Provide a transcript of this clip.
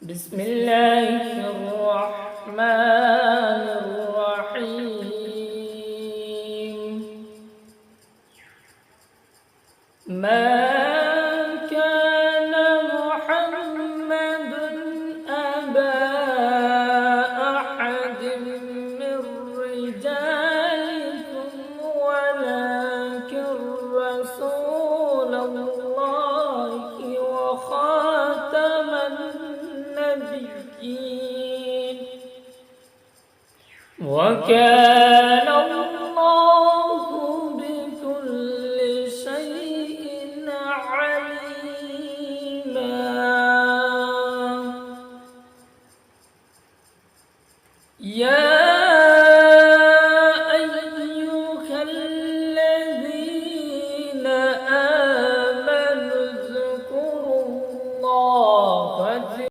بسم الله الرحمن الرحيم ما كان محمد أبا أحد من رجالكم ولكن رسول الله وخاتم النبيين وكان الله بكل شيء عليما يا